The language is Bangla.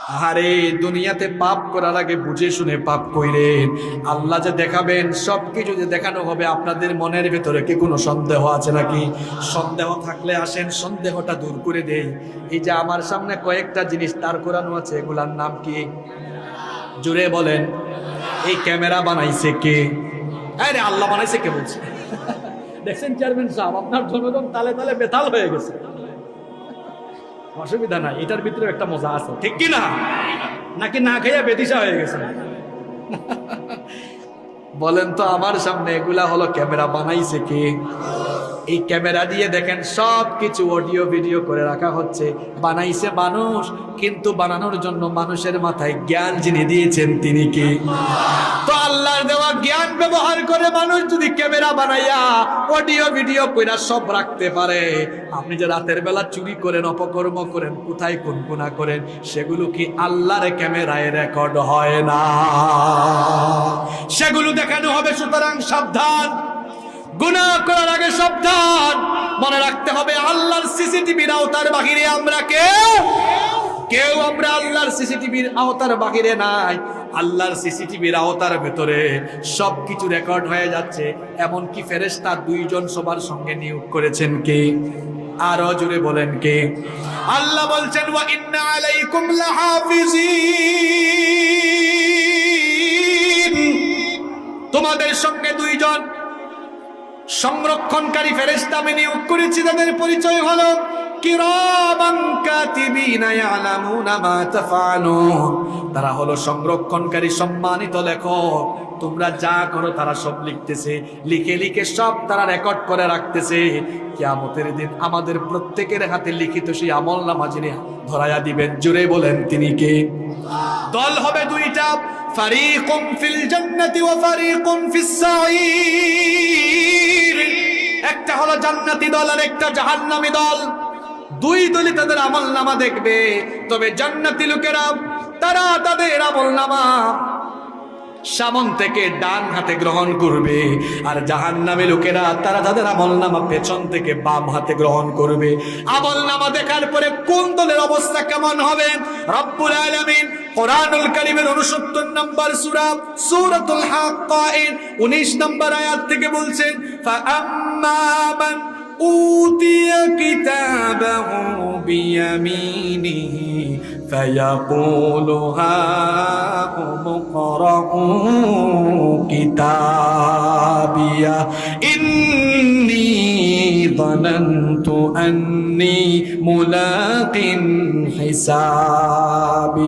আরে দুনিয়াতে পাপ করার আগে বুঝে শুনে পাপ কইরেন। আল্লাহ যে দেখাবেন, সবকিছু যে দেখানো হবে, আপনাদের মনের ভেতরে কি কোনো সন্দেহ আছে নাকি? সন্দেহ থাকলে আসেন সন্দেহটা দূর করে দেই। এই যে আমার সামনে কয়েকটা জিনিস দাঁড় করানো আছে, এগুলার নাম কি? জুড়ে বলেন। এই ক্যামেরা বানাইছে কে? আরে আল্লাহ বানাইছে কে বলছে? দেখছেন চেয়ারম্যান সাহেব, আপনার জনগণ তালে তালে বেতাল হয়ে গেছে। অসুবিধা নাই, এটার ভিতরে একটা মজা আছে, ঠিক কি না? নাকি না খাইয়া বেদিশা হয়ে গেছে? বলেন তো, আমার সামনে এগুলা হলো ক্যামেরা বানাইছে কে? এই ক্যামেরা দিয়ে দেখেন সব কিছু অডিও ভিডিও করে রাখা হচ্ছে। বানাইছে মানুষ, কিন্তু বানানোর জন্য মানুষের মাথায় জ্ঞান যিনি দিয়েছেন তিনি কি? তো আল্লাহর দেওয়া জ্ঞান ব্যবহার করে মানুষ যদি ক্যামেরা বানাইয়া অডিও ভিডিও কইরা সব রাখতে পারে, আপনি যে রাতের বেলা চুরি করেন, অপকর্ম করেন, কোথায় কোন গুনাহ করেন, সেগুলো কি আল্লাহর ক্যামেরায় রেকর্ড হয় না? সেগুলো দেখানো হবে। সুতরাং সাবধান, গুনাহ করার আগে সাবধান। মনে রাখতে হবে আল্লাহর সিসিটিভির আওতার বাহিরে আমরা কেউ আমরা আল্লাহর সিসিটিভির আওতার বাহিরে নাই। আল্লাহর সিসিটিভির আওতার ভেতরে সবকিছু রেকর্ড হয়ে যাচ্ছে। এমনকি ফেরেশতা 2 জন সবার সঙ্গে নিয়োগ করেছেন কে? আরো জোরে বলেন কে? আল্লাহ বলছেন ওয়া ইন্না আলাইকুম লাহাফিজিন, তোমাদের সঙ্গে 2 জন সংরক্ষণকারী ফেরেশতা আমি নিয়োগ করেছি। তাদের পরিচয় হলো কিরামান কাতিবিনা ইয়ালামুনা মা তাফআলুন। তারা হলো সংরক্ষণকারী, সম্মানিত লেখক। তোমরা যা করো তারা সব লিখতেছে, লিখে লিখে সব তারা রেকর্ড করে রাখতেছে। কিয়ামতের দিন আমাদের প্রত্যেকের হাতে লিখিত সেই আমলনামা যিনি ধরায়া দিবেন, জুড়ে বলেন তিনি কে? দল হবে 2টা, ফারিকুম ফিল জান্নাতি ওয়া ফারিকুম ফিস সাঈর। একটা হলো জান্নাতি দল আর একটা জাহান্নামী দল। 2 দলই তাদের আমলনামা দেখবে। তবে জান্নাতি লোকেরা তারা তাদের আমলনামা সামন থেকে ডান হাতে গ্রহণ করবে, আর জাহান্নামী লোকেরা তারা তাদের আমলনামা পেছন থেকে বাম হাতে গ্রহণ করবে। আমলনামা দেখার পরে কোন দলের অবস্থা কেমন হবে? রব্বুল আলামিন কোরআনুল কারীমের 69 নম্বর সূরা সূরাতুল হাক্কা এর 19 নম্বর আয়াত থেকে বলছেন, ফাআম্মা মান উতিয়া কিতাবাহু বিয়ামিনিহি ফায়াকুলু হাকুম ইকরাউ কিতাবিয়া ইন্নী ظننت أني ملاق حسابي